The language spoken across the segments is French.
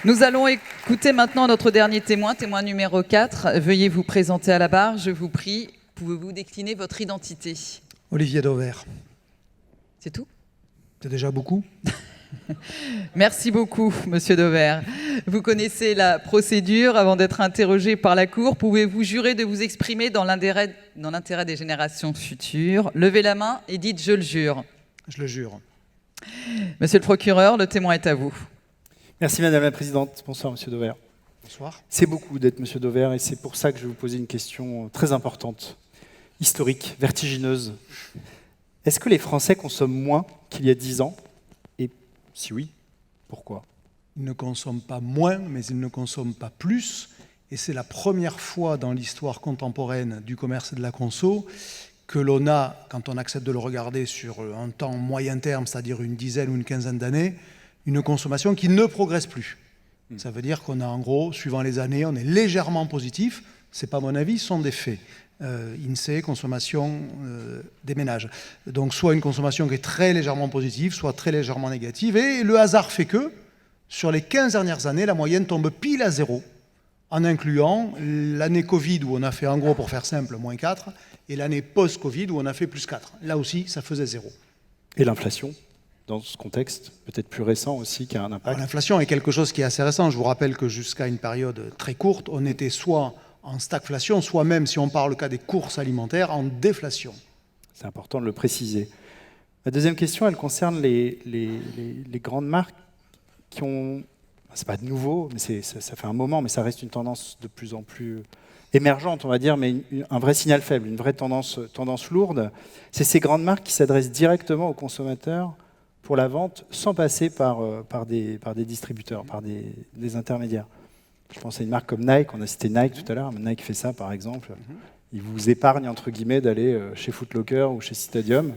Nous allons écouter maintenant notre dernier témoin, témoin numéro 4. Veuillez vous présenter à la barre, je vous prie. Pouvez-vous décliner votre identité? Olivier Dauvert. C'est tout? C'est déjà beaucoup. Merci beaucoup, Monsieur Dauvert. Vous connaissez la procédure. Avant d'être interrogé par la Cour, pouvez-vous jurer de vous exprimer dans l'intérêt des générations futures? Levez la main et dites « je le jure ». Je le jure. Monsieur le procureur, le témoin est à vous. Merci Madame la Présidente. Bonsoir Monsieur Dauvert. Bonsoir. C'est beaucoup d'être Monsieur Dauvert et c'est pour ça que je vais vous poser une question très importante, historique, vertigineuse. Est-ce que les Français consomment moins qu'il y a 10 ans? Et si oui, pourquoi? Ils ne consomment pas moins, mais ils ne consomment pas plus. Et c'est la première fois dans l'histoire contemporaine du commerce et de la conso que l'on a, quand on accepte de le regarder sur un temps moyen terme, c'est-à-dire une dizaine ou une quinzaine d'années, une consommation qui ne progresse plus. Ça veut dire qu'on a en gros, suivant les années, on est légèrement positif. Ce n'est pas mon avis, ce sont des faits. INSEE, consommation des ménages. Donc soit une consommation qui est très légèrement positive, soit très légèrement négative. Et le hasard fait que, sur les 15 dernières années, la moyenne tombe pile à 0, en incluant l'année Covid où on a fait en gros, pour faire simple, moins 4, et l'année post-Covid où on a fait plus 4. Là aussi, ça faisait 0. Et l'inflation, dans ce contexte, peut-être plus récent aussi, qui a un impact? L'inflation est quelque chose qui est assez récent. Je vous rappelle que jusqu'à une période très courte, on était soit en stagflation, soit même, si on parle le cas des courses alimentaires, en déflation. C'est important de le préciser. La deuxième question, elle concerne les grandes marques qui ont... C'est pas de nouveau, mais ça fait un moment, mais ça reste une tendance de plus en plus émergente, on va dire, mais un vrai signal faible, une vraie tendance lourde. C'est ces grandes marques qui s'adressent directement aux consommateurs pour la vente, sans passer par des distributeurs, par des intermédiaires. Je pense à une marque comme Nike, on a cité Nike tout à l'heure, Nike fait ça par exemple. Il vous épargne entre guillemets d'aller chez Foot Locker ou chez Citadium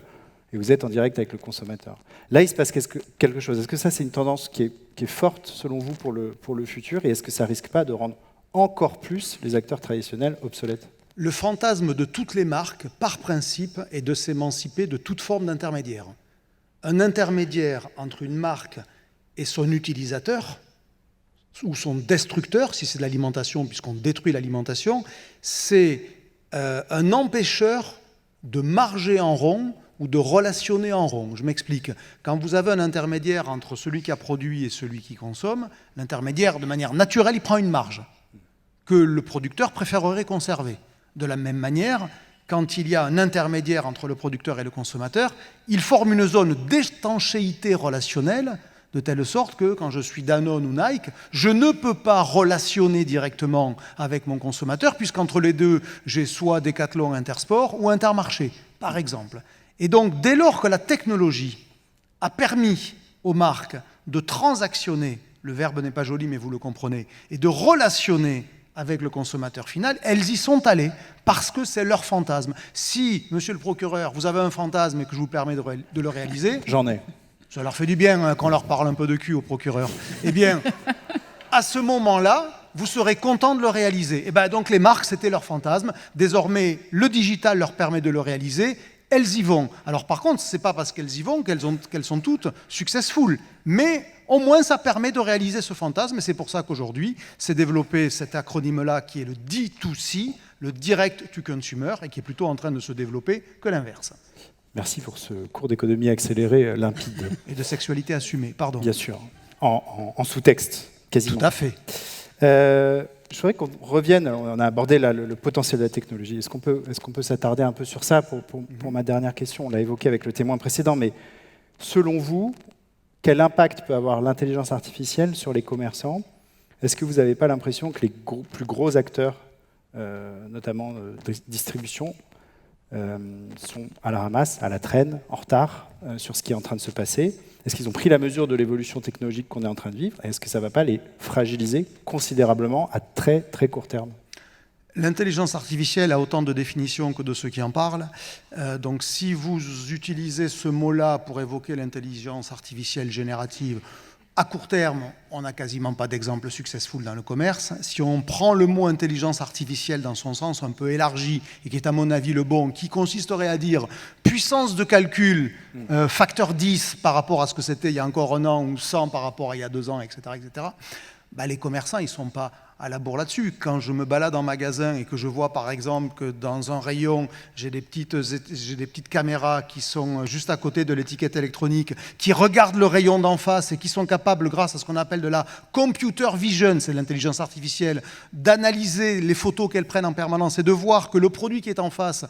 et vous êtes en direct avec le consommateur. Là, il se passe quelque chose. Est-ce que ça, c'est une tendance qui est forte selon vous pour le futur et est-ce que ça risque pas de rendre encore plus les acteurs traditionnels obsolètes? Le fantasme de toutes les marques, par principe, est de s'émanciper de toute forme d'intermédiaire. Un intermédiaire entre une marque et son utilisateur, ou son destructeur, si c'est de l'alimentation, puisqu'on détruit l'alimentation, c'est un empêcheur de marger en rond ou de relationner en rond. Je m'explique. Quand vous avez un intermédiaire entre celui qui a produit et celui qui consomme, l'intermédiaire, de manière naturelle, il prend une marge que le producteur préférerait conserver. De la même manière, quand il y a un intermédiaire entre le producteur et le consommateur, il forme une zone d'étanchéité relationnelle, de telle sorte que, quand je suis Danone ou Nike, je ne peux pas relationner directement avec mon consommateur, puisqu'entre les deux, j'ai soit Decathlon Intersport ou Intermarché, par exemple. Et donc, dès lors que la technologie a permis aux marques de transactionner, le verbe n'est pas joli, mais vous le comprenez, et de relationner avec le consommateur final, elles y sont allées, parce que c'est leur fantasme. Si, monsieur le procureur, vous avez un fantasme et que je vous permets de le réaliser... J'en ai. Ça leur fait du bien qu'on leur parle un peu de cul au procureur. Eh bien, à ce moment-là, vous serez content de le réaliser. Et bien, donc les marques, c'était leur fantasme. Désormais, le digital leur permet de le réaliser. Elles y vont. Alors par contre, ce n'est pas parce qu'elles y vont qu'elles sont toutes successful. Mais au moins, ça permet de réaliser ce fantasme. Et c'est pour ça qu'aujourd'hui, s'est développé cet acronyme-là qui est le D2C, le Direct to Consumer, et qui est plutôt en train de se développer que l'inverse. Merci pour ce cours d'économie accéléré, limpide. Et de sexualité assumée, pardon. Bien sûr, en sous-texte, quasiment. Tout à fait. Je voudrais qu'on revienne, on a abordé là, le potentiel de la technologie. Est-ce qu'on peut s'attarder un peu sur ça pour ma dernière question? On l'a évoqué avec le témoin précédent, mais selon vous, quel impact peut avoir l'intelligence artificielle sur les commerçants? Est-ce que vous n'avez pas l'impression que les plus gros acteurs, notamment de distribution, sont à la ramasse, à la traîne, en retard sur ce qui est en train de se passer? Est-ce qu'ils ont pris la mesure de l'évolution technologique qu'on est en train de vivre? Est-ce que ça ne va pas les fragiliser considérablement à très très court terme? L'intelligence artificielle a autant de définitions que de ceux qui en parlent. Donc si vous utilisez ce mot-là pour évoquer l'intelligence artificielle générative, à court terme, on n'a quasiment pas d'exemple successful dans le commerce. Si on prend le mot intelligence artificielle dans son sens un peu élargi, et qui est à mon avis le bon, qui consisterait à dire puissance de calcul, facteur 10 par rapport à ce que c'était il y a encore un an, ou 100 par rapport à il y a 2 ans, etc., etc., les commerçants, ils ne sont pas à la bourre là-dessus. Quand je me balade en magasin et que je vois par exemple que dans un rayon, j'ai des petites caméras qui sont juste à côté de l'étiquette électronique, qui regardent le rayon d'en face et qui sont capables, grâce à ce qu'on appelle de la computer vision, c'est l'intelligence artificielle, d'analyser les photos qu'elles prennent en permanence et de voir que le produit qui est en face,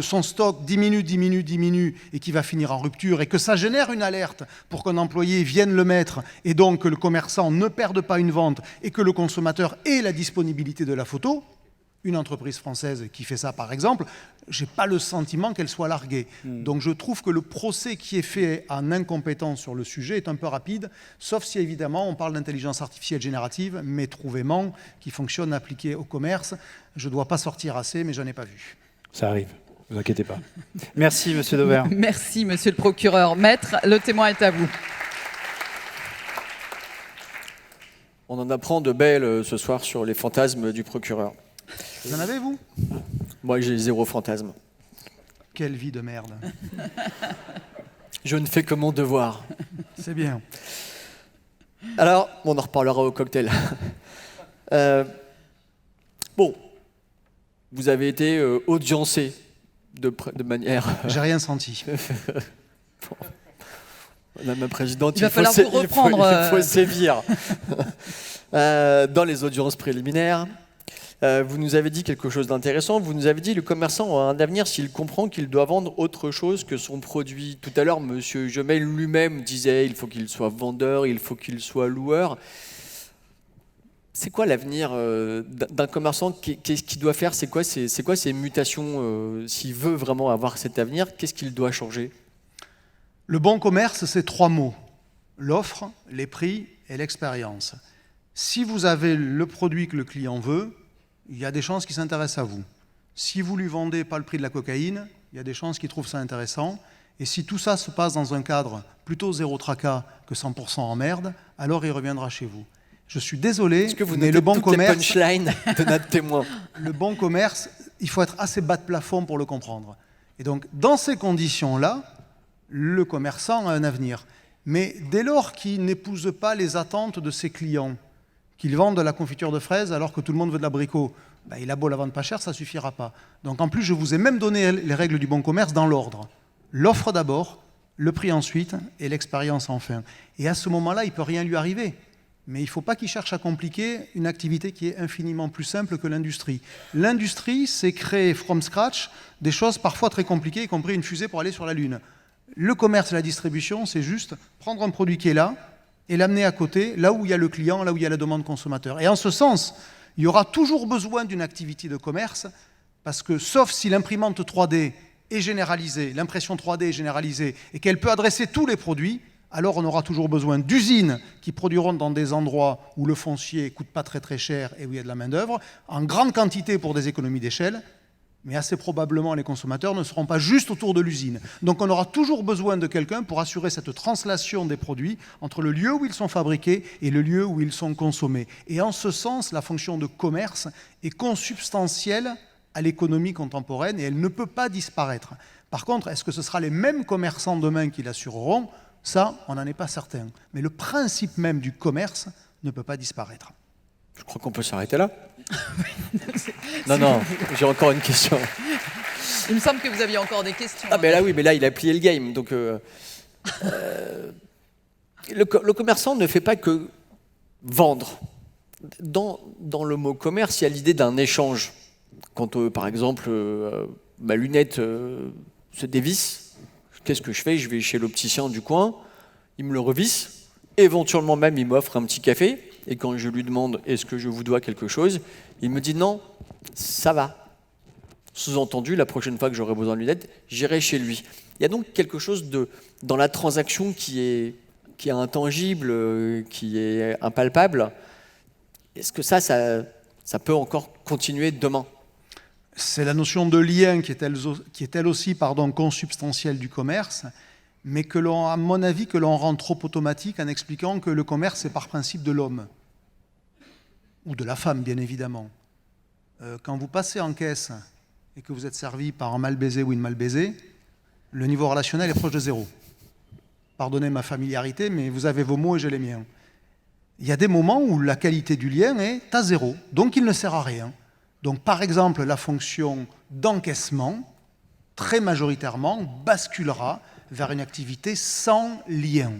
son stock diminue et qui va finir en rupture, et que ça génère une alerte pour qu'un employé vienne le mettre, et donc que le commerçant ne perde pas une vente et que le consommateur ait la disponibilité de la photo. Une entreprise française qui fait ça, par exemple, je n'ai pas le sentiment qu'elle soit larguée. Donc je trouve que le procès qui est fait en incompétence sur le sujet est un peu rapide, sauf si évidemment on parle d'intelligence artificielle générative, mais trouvément, qui fonctionne appliquée au commerce. Je ne dois pas sortir assez, mais je n'en ai pas vu. Ça arrive, ne vous inquiétez pas. Merci, monsieur Dauvert. Merci, monsieur le procureur. Maître, le témoin est à vous. On en apprend de belles ce soir sur les fantasmes du procureur. Vous en avez, vous? Moi, j'ai 0 fantasme. Quelle vie de merde. Je ne fais que mon devoir. C'est bien. Alors, on en reparlera au cocktail. Bon, vous avez été audiencé de manière... J'ai rien senti. Madame la Présidente, il va falloir vous reprendre. Il faut sévir. Dans les audiences préliminaires, vous nous avez dit quelque chose d'intéressant. Vous nous avez dit que le commerçant a un avenir s'il comprend qu'il doit vendre autre chose que son produit. Tout à l'heure, M. Jemel lui-même disait il faut qu'il soit vendeur, il faut qu'il soit loueur. C'est quoi l'avenir d'un commerçant? Qu'est-ce qu'il doit faire? C'est quoi ses mutations? S'il veut vraiment avoir cet avenir, qu'est-ce qu'il doit changer? Le bon commerce, c'est 3 mots. L'offre, les prix et l'expérience. Si vous avez le produit que le client veut, il y a des chances qu'il s'intéresse à vous. Si vous lui vendez pas le prix de la cocaïne, il y a des chances qu'il trouve ça intéressant. Et si tout ça se passe dans un cadre plutôt zéro tracas que 100% en merde, alors il reviendra chez vous. Je suis désolé, est-ce que vous mais le bon commerce, punchlines de notre témoin. Le bon commerce, il faut être assez bas de plafond pour le comprendre. Et donc, dans ces conditions-là, le commerçant a un avenir. Mais dès lors qu'il n'épouse pas les attentes de ses clients, qu'il vende de la confiture de fraises alors que tout le monde veut de l'abricot, il a beau la vendre pas cher, ça ne suffira pas. Donc en plus, je vous ai même donné les règles du bon commerce dans l'ordre. L'offre d'abord, le prix ensuite et l'expérience enfin. Et à ce moment-là, il ne peut rien lui arriver. Mais il ne faut pas qu'il cherche à compliquer une activité qui est infiniment plus simple que l'industrie. L'industrie, c'est créer from scratch des choses parfois très compliquées, y compris une fusée pour aller sur la Lune. Le commerce et la distribution, c'est juste prendre un produit qui est là et l'amener à côté, là où il y a le client, là où il y a la demande consommateur. Et en ce sens, il y aura toujours besoin d'une activité de commerce, parce que sauf si l'imprimante 3D est généralisée, l'impression 3D est généralisée, et qu'elle peut adresser tous les produits, alors on aura toujours besoin d'usines qui produiront dans des endroits où le foncier ne coûte pas très très cher et où il y a de la main-d'œuvre, en grande quantité pour des économies d'échelle, mais assez probablement les consommateurs ne seront pas juste autour de l'usine. Donc on aura toujours besoin de quelqu'un pour assurer cette translation des produits entre le lieu où ils sont fabriqués et le lieu où ils sont consommés. Et en ce sens, la fonction de commerce est consubstantielle à l'économie contemporaine et elle ne peut pas disparaître. Par contre, est-ce que ce sera les mêmes commerçants demain qui l'assureront? Ça, on n'en est pas certain. Mais le principe même du commerce ne peut pas disparaître. Je crois qu'on peut s'arrêter là. Non, j'ai encore une question. Il me semble que vous aviez encore des questions. Ah, mais là, oui, mais là, il a plié le game. Donc, le commerçant ne fait pas que vendre. Dans le mot commerce, il y a l'idée d'un échange. Quand, par exemple, ma lunette se dévisse, qu'est-ce que je fais? Je vais chez l'opticien du coin, il me le revisse, éventuellement même, il m'offre un petit café, et quand je lui demande « est-ce que je vous dois quelque chose ?», il me dit « non, ça va ». Sous-entendu, la prochaine fois que j'aurai besoin de lunettes, j'irai chez lui. Il y a donc quelque chose dans la transaction qui est intangible, qui est impalpable. Est-ce que ça peut encore continuer demain? C'est la notion de lien qui est elle aussi consubstantielle du commerce, mais à mon avis, que l'on rend trop automatique en expliquant que le commerce est par principe de l'homme, ou de la femme, bien évidemment. Quand vous passez en caisse et que vous êtes servi par un mal baisé ou une mal baisée, le niveau relationnel est proche de 0. Pardonnez ma familiarité, mais vous avez vos mots et j'ai les miens. il y a des moments où la qualité du lien est à 0, donc il ne sert à rien. Donc par exemple, la fonction d'encaissement, très majoritairement, basculera vers une activité sans lien,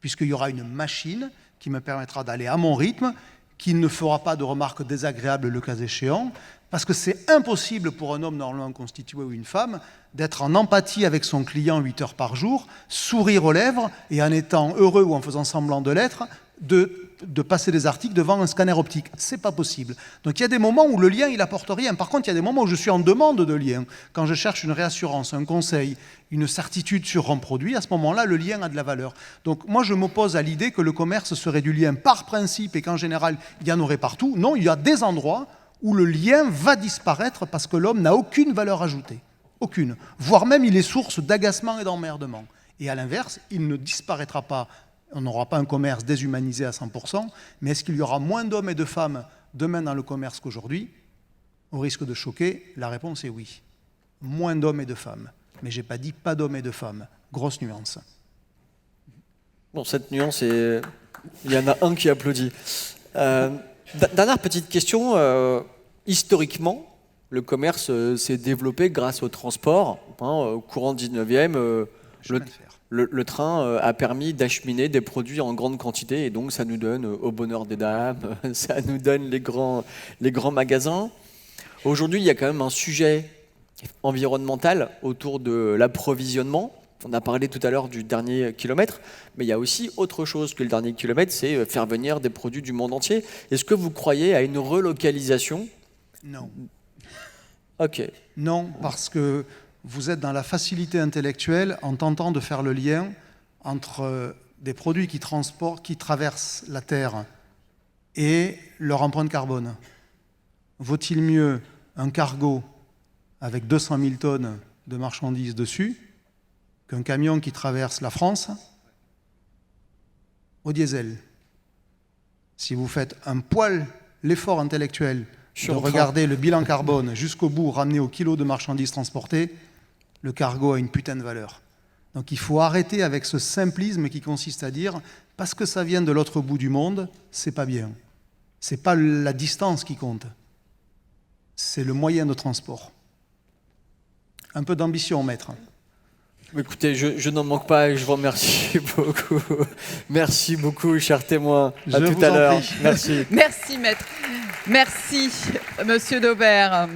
puisqu'il y aura une machine qui me permettra d'aller à mon rythme, qui ne fera pas de remarques désagréables le cas échéant, parce que c'est impossible pour un homme normalement constitué ou une femme d'être en empathie avec son client 8 heures par jour, sourire aux lèvres et en étant heureux ou en faisant semblant de l'être, de passer des articles devant un scanner optique. C'est pas possible. Donc il y a des moments où le lien il apporte rien. Par contre, il y a des moments où je suis en demande de lien. Quand je cherche une réassurance, un conseil, une certitude sur un produit, à ce moment-là, le lien a de la valeur. Donc moi, je m'oppose à l'idée que le commerce serait du lien par principe et qu'en général, il y en aurait partout. Non, il y a des endroits où le lien va disparaître parce que l'homme n'a aucune valeur ajoutée. Aucune. Voire même, il est source d'agacement et d'emmerdement. Et à l'inverse, il ne disparaîtra pas. On n'aura pas un commerce déshumanisé à 100%, mais est-ce qu'il y aura moins d'hommes et de femmes demain dans le commerce qu'aujourd'hui? Au risque de choquer, la réponse est oui. Moins d'hommes et de femmes. Mais je n'ai pas dit pas d'hommes et de femmes. Grosse nuance. Bon, cette nuance, il y en a un qui applaudit. Dernière petite question. Historiquement, le commerce s'est développé grâce au transport. Au courant 19e, le train a permis d'acheminer des produits en grande quantité et donc ça nous donne au bonheur des dames, ça nous donne les grands magasins. Aujourd'hui, il y a quand même un sujet environnemental autour de l'approvisionnement. On a parlé tout à l'heure du dernier kilomètre, mais il y a aussi autre chose que le dernier kilomètre, c'est faire venir des produits du monde entier. Est-ce que vous croyez à une relocalisation? Non. Ok. Non, parce que vous êtes dans la facilité intellectuelle en tentant de faire le lien entre des produits qui traversent la Terre et leur empreinte carbone. Vaut-il mieux un cargo avec 200 000 tonnes de marchandises dessus qu'un camion qui traverse la France au diesel? Si vous faites un poil l'effort intellectuel de regarder le bilan carbone jusqu'au bout, ramené au kilo de marchandises transportées, le cargo a une putain de valeur. Donc il faut arrêter avec ce simplisme qui consiste à dire parce que ça vient de l'autre bout du monde, c'est pas bien. C'est pas la distance qui compte. C'est le moyen de transport. Un peu d'ambition, maître. Écoutez, je n'en manque pas et je vous remercie beaucoup. Merci beaucoup, chers témoins. À tout à l'heure. Merci. Merci, maître. Merci, monsieur Daubert.